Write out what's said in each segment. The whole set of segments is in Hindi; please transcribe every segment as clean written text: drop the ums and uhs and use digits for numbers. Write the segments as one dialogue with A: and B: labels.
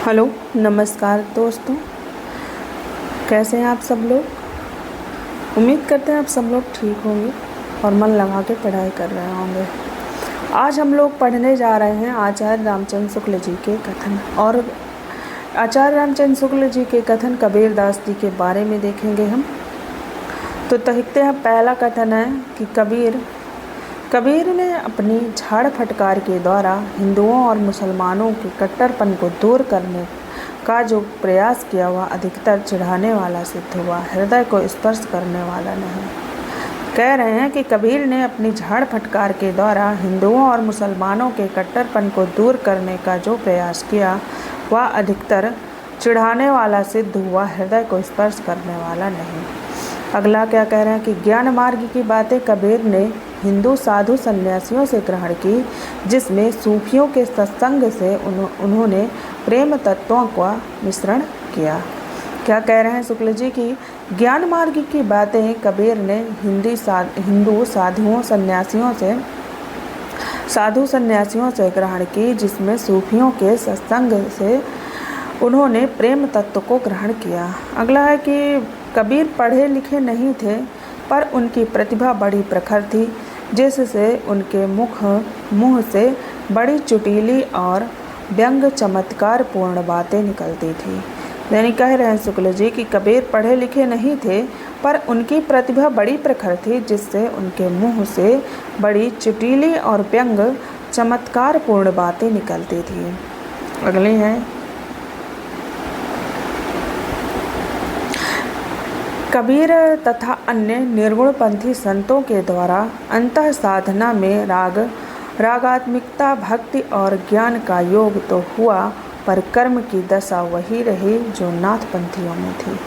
A: हेलो नमस्कार दोस्तों, कैसे हैं आप सब लोग। उम्मीद करते हैं आप सब लोग ठीक होंगे और मन लगा के पढ़ाई कर रहे होंगे। आज हम लोग पढ़ने जा रहे हैं आचार्य रामचंद्र शुक्ल जी के कथन। और आचार्य रामचंद्र शुक्ल जी के कथन कबीरदास जी के बारे में देखेंगे हम। तो देखते हैं, पहला कथन है कि कबीर ने अपनी झाड़ फटकार के द्वारा हिंदुओं और मुसलमानों के कट्टरपन को दूर करने का जो प्रयास किया वह अधिकतर चिढ़ाने वाला सिद्ध हुआ, हृदय को स्पर्श करने वाला नहीं। कह रहे हैं कि कबीर ने अपनी झाड़ फटकार के द्वारा हिंदुओं और मुसलमानों के कट्टरपन को दूर करने का जो प्रयास किया वह अधिकतर चिढ़ाने वाला सिद्ध हुआ, हृदय को स्पर्श करने वाला नहीं। अगला क्या कह रहे हैं कि ज्ञान मार्ग की बातें कबीर ने हिंदू साधु सन्यासियों से ग्रहण की, जिसमें सूफियों के सत्संग से उन्होंने प्रेम तत्वों का मिश्रण किया। क्या कह रहे हैं शुक्ल जी की ज्ञान मार्ग की बातें कबीर ने हिंदू साधु सन्यासियों से ग्रहण की, जिसमें सूफियों के सत्संग से उन्होंने प्रेम तत्व को ग्रहण किया। अगला है कि कबीर पढ़े लिखे नहीं थे, पर उनकी प्रतिभा बड़ी प्रखर थी, जिससे उनके मुँह से बड़ी चुटीली और व्यंग चमत्कार पूर्ण बातें निकलती थी। यानी कह रहे हैं शुक्ल जी कि कबीर पढ़े लिखे नहीं थे, पर उनकी प्रतिभा बड़ी प्रखर थी, जिससे उनके मुँह से बड़ी चुटीली और व्यंग चमत्कार पूर्ण बातें निकलती थी। अगली है कबीर तथा अन्य निर्गुणपंथी संतों के द्वारा अंतः साधना में रागात्मिकता, भक्ति और ज्ञान का योग तो हुआ, पर कर्म की दशा वही रही जो नाथपंथियों में थी।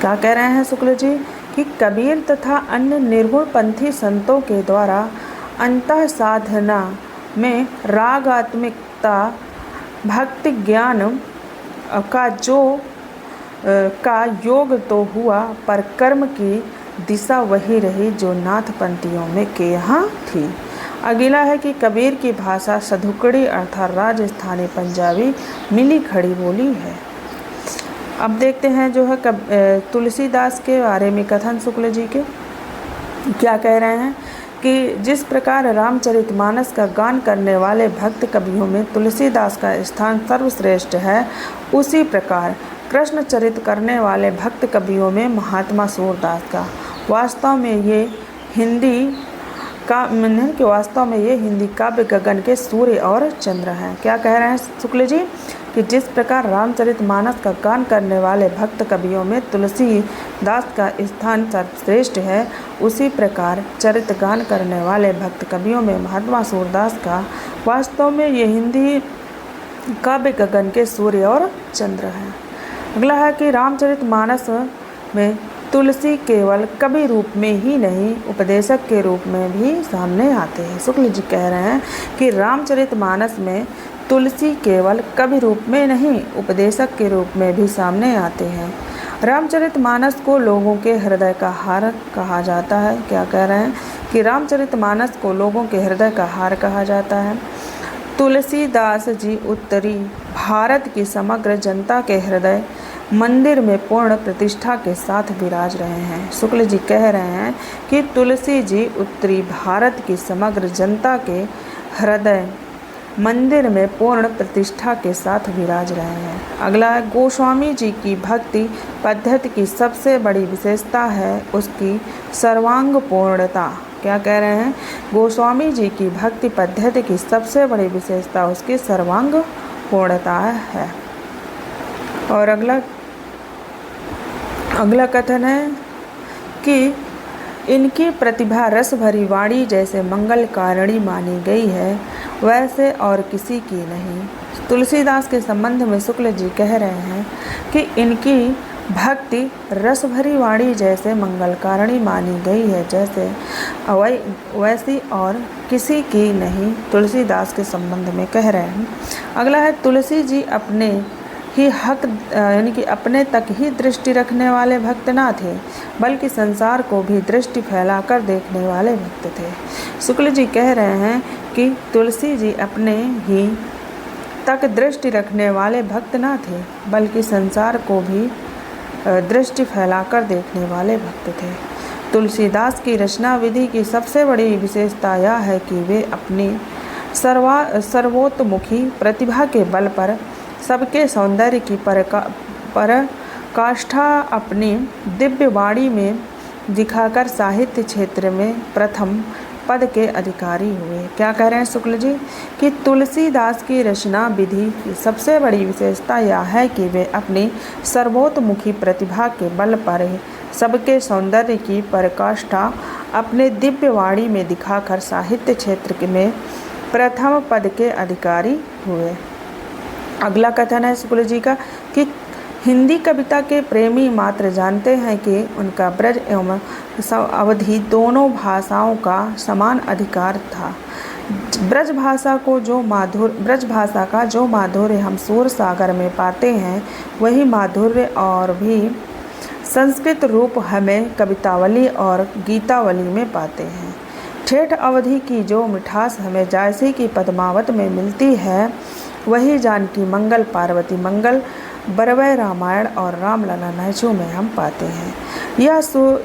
A: क्या कह रहे हैं शुक्ल जी कि कबीर तथा अन्य निर्गुणपंथी संतों के द्वारा अंतः साधना में रागात्मिकता, भक्ति, ज्ञान का योग तो हुआ, पर कर्म की दिशा वही रही जो नाथपंथियों में के यहाँ थी। अगला है कि कबीर की भाषा सधुकड़ी अर्थात राजस्थानी पंजाबी मिली खड़ी बोली है। अब देखते हैं जो है तुलसीदास के बारे में कथन शुक्ल जी के। क्या कह रहे हैं कि जिस प्रकार रामचरितमानस का गान करने वाले भक्त कवियों में तुलसीदास का स्थान सर्वश्रेष्ठ है, उसी प्रकार कृष्ण चरित करने वाले भक्त कवियों में महात्मा सूरदास का वास्तव में ये हिंदी काव्य गगन के सूर्य और चंद्र हैं। क्या कह रहे हैं शुक्ल जी कि जिस प्रकार रामचरितमानस का गान करने वाले भक्त कवियों में तुलसीदास का स्थान सर्वश्रेष्ठ है, उसी प्रकार चरित गान करने वाले भक्त कवियों में महात्मा सूरदास का वास्तव में ये हिंदी काव्य गगन के सूर्य और चंद्र हैं। अगला है कि रामचरितमानस में तुलसी केवल कवि रूप में ही नहीं, उपदेशक के रूप में भी सामने आते हैं। शुक्ल जी कह रहे हैं कि रामचरितमानस में तुलसी केवल कवि रूप में नहीं, उपदेशक के रूप में भी सामने आते हैं। रामचरितमानस को लोगों के हृदय का हार कहा जाता है। क्या कह रहे हैं कि रामचरितमानस को लोगों के हृदय का हार कहा जाता है। तुलसीदास जी उत्तरी भारत की समग्र जनता के हृदय मंदिर में पूर्ण प्रतिष्ठा के साथ विराज रहे हैं। शुक्ल जी कह रहे हैं कि तुलसी जी उत्तरी भारत की समग्र जनता के हृदय मंदिर में पूर्ण प्रतिष्ठा के साथ विराज रहे हैं। अगला है गोस्वामी जी की भक्ति पद्धति की सबसे बड़ी विशेषता है उसकी सर्वांग पूर्णता। क्या कह रहे हैं गोस्वामी जी की भक्ति पद्धति की सबसे बड़ी विशेषता उसकी सर्वांग पूर्णता है। और अगला कथन है कि इनकी प्रतिभा रस भरी वाणी जैसे मंगल कारिणी मानी गई है, वैसे और किसी की नहीं। तुलसीदास के संबंध में शुक्ल जी कह रहे हैं कि इनकी भक्ति रस भरी वाणी जैसे मंगलकारिणी मानी गई है, जैसे वैसी और किसी की नहीं, तुलसीदास के संबंध में कह रहे हैं। अगला है तुलसी जी अपने ही हक यानी कि अपने तक ही दृष्टि रखने वाले भक्त ना थे, बल्कि संसार को भी दृष्टि फैलाकर देखने वाले भक्त थे। शुक्ल जी कह रहे हैं कि तुलसी जी अपने ही तक दृष्टि रखने वाले भक्त न थे, बल्कि संसार को भी दृष्टि फैलाकर देखने वाले भक्त थे। तुलसीदास की रचना विधि की सबसे बड़ी विशेषता यह है कि वे अपनी सर्वोत्तमुखी प्रतिभा के बल पर सबके सौंदर्य की पराकाष्ठा अपनी दिव्य वाणी में दिखाकर साहित्य क्षेत्र में प्रथम पद के अधिकारी हुए। क्या कह रहे हैं शुक्ल जी कि तुलसीदास की रचना विधि की सबसे बड़ी विशेषता यह है कि वे अपनी सर्वोत्तमुखी प्रतिभा के बल पर सबके सौंदर्य की पराकाष्ठा अपने दिव्य वाणी में दिखाकर साहित्य क्षेत्र में प्रथम पद के अधिकारी हुए। अगला कथन है शुक्ल जी का कि हिंदी कविता के प्रेमी मात्र जानते हैं कि उनका ब्रज एवं अवधी दोनों भाषाओं का समान अधिकार था। ब्रज भाषा का जो माधुर्य हम सूर सागर में पाते हैं, वही माधुर्य और भी संस्कृत रूप हमें कवितावली और गीतावली में पाते हैं। ठेठ अवधि की जो मिठास हमें जायसी की पद्मावत में मिलती है, वही जानकी मंगल, पार्वती मंगल, बरवै रामायण और रामलला नहचू में हम पाते हैं।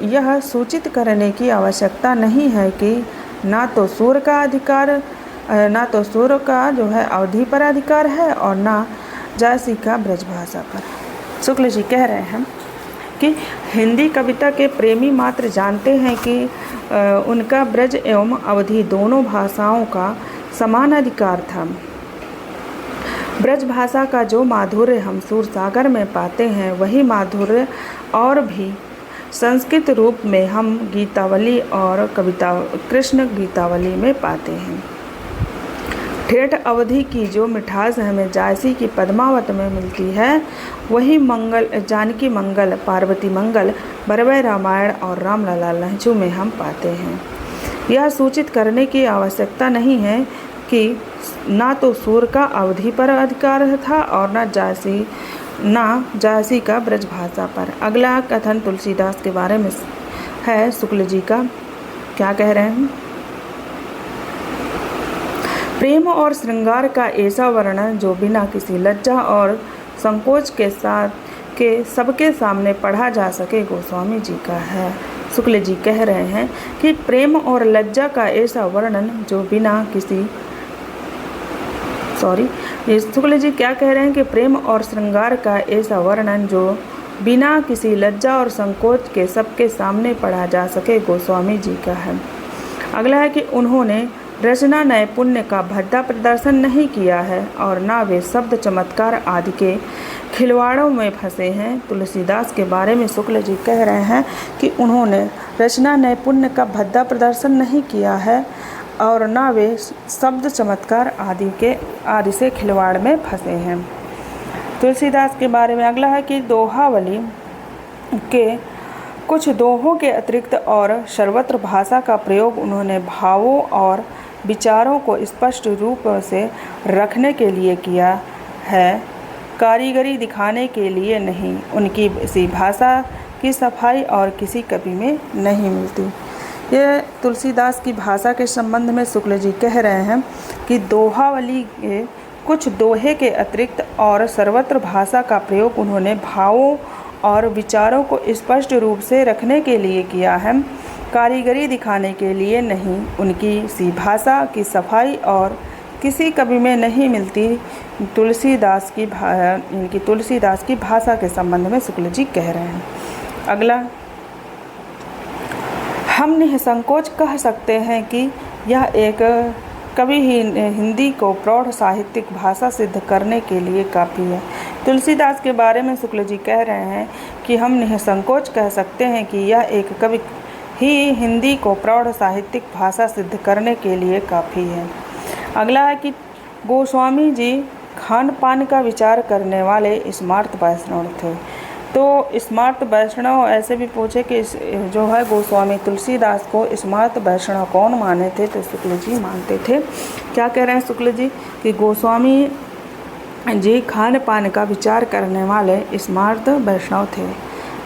A: यह सूचित करने की आवश्यकता नहीं है कि ना तो सूर का जो है अवधि पर अधिकार है और ना जायसी का ब्रजभाषा पर। शुक्ल जी कह रहे हैं कि हिंदी कविता के प्रेमी मात्र जानते हैं कि उनका ब्रज एवं अवधि दोनों भाषाओं का समान अधिकार था। ब्रज भाषा का जो माधुर्य हम सूर सागर में पाते हैं, वही माधुर्य और भी संस्कृत रूप में हम गीतावली और कृष्ण गीतावली में पाते हैं। ठेठ अवधि की जो मिठास हमें जायसी की पद्मावत में मिलती है, वही जानकी मंगल, पार्वती मंगल, बरवै रामायण और रामलला लहचू में हम पाते हैं। यह सूचित करने की आवश्यकता नहीं है कि ना तो सूर का अवधि पर अधिकार था और ना जायसी का ब्रजभाषा पर। अगला कथन तुलसीदास के बारे में है शुक्ल जी का। क्या कह रहे हैं? प्रेम और श्रृंगार का ऐसा वर्णन जो बिना किसी लज्जा और संकोच के सबके सामने पढ़ा जा सके, गोस्वामी जी का है। शुक्ल जी कह रहे हैं कि प्रेम और लज्जा का ऐसा वर्णन जो बिना किसी शुक्ल जी क्या कह रहे हैं कि प्रेम और श्रृंगार का ऐसा वर्णन जो बिना किसी लज्जा और संकोच के सबके सामने पढ़ा जा सके, गोस्वामी जी का है। अगला है कि उन्होंने रचना नैपुण्य का भद्दा प्रदर्शन नहीं किया है और ना वे शब्द चमत्कार आदि के खिलवाड़ों में फंसे हैं। तुलसीदास के बारे में शुक्ल जी कह रहे हैं कि उन्होंने रचना नैपुण्य का भद्दा प्रदर्शन नहीं किया है और ना वे शब्द चमत्कार आदि से खिलवाड़ में फंसे हैं। तुलसीदास के बारे में अगला है कि दोहावली के कुछ दोहों के अतिरिक्त और सर्वत्र भाषा का प्रयोग उन्होंने भावों और विचारों को स्पष्ट रूप से रखने के लिए किया है, कारीगरी दिखाने के लिए नहीं। उनकी इसी भाषा की सफाई और किसी कवि में नहीं मिलती। ये तुलसीदास की भाषा के संबंध में शुक्ल जी कह रहे हैं कि दोहावली के कुछ दोहे के अतिरिक्त और सर्वत्र भाषा का प्रयोग उन्होंने भावों और विचारों को स्पष्ट रूप से रखने के लिए किया है, कारीगरी दिखाने के लिए नहीं। उनकी सी भाषा की सफाई और किसी कवि में नहीं मिलती। तुलसीदास की भाषा के संबंध में शुक्ल जी कह रहे हैं। अगला, हम निसंकोच कह सकते हैं कि यह एक कवि ही हिंदी को प्रौढ़ साहित्यिक भाषा सिद्ध करने के लिए काफ़ी है। तुलसीदास के बारे में शुक्ल जी कह रहे हैं कि हम निसंकोच कह सकते हैं कि यह एक कवि ही हिंदी को प्रौढ़ साहित्यिक भाषा सिद्ध करने के लिए काफ़ी है। अगला है कि गोस्वामी जी खान पान का विचार करने वाले स्मार्त वैष्णव थे। तो स्मार्त वैष्णव ऐसे भी पूछे कि जो है गोस्वामी तुलसीदास को स्मार्त वैष्णव कौन माने थे, तो शुक्ल जी मानते थे। क्या कह रहे हैं शुक्ल जी कि गोस्वामी जी खान पान का विचार करने वाले स्मार्त वैष्णव थे।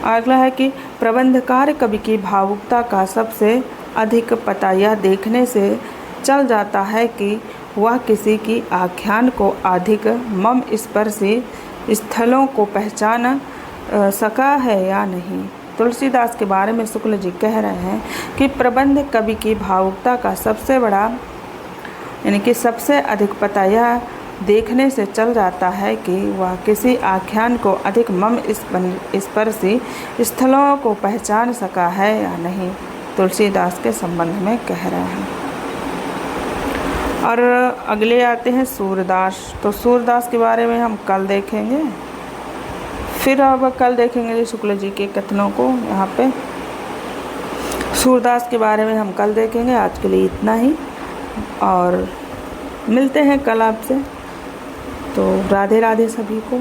A: अगला है कि प्रबंधकार कवि की भावुकता का सबसे अधिक पता यह देखने से चल जाता है कि वह किसी की आख्यान को अधिक मम स्पर्शी स्थलों को पहचान सका है या नहीं। तुलसीदास के बारे में शुक्ल जी कह रहे हैं कि प्रबंध कवि की भावुकता का सबसे बड़ा यानी कि सबसे अधिक पता यह देखने से चल जाता है कि वह किसी आख्यान को अधिक मम स्पर्शी स्थलों को पहचान सका है या नहीं, तुलसीदास के संबंध में कह रहे हैं। और अगले आते हैं सूरदास। तो सूरदास के बारे में हम कल देखेंगे, फिर अब कल देखेंगे शुक्ल जी के कथनों को। यहाँ पे सूरदास के बारे में हम कल देखेंगे। आज के लिए इतना ही और मिलते हैं कल आपसे। तो राधे राधे सभी को।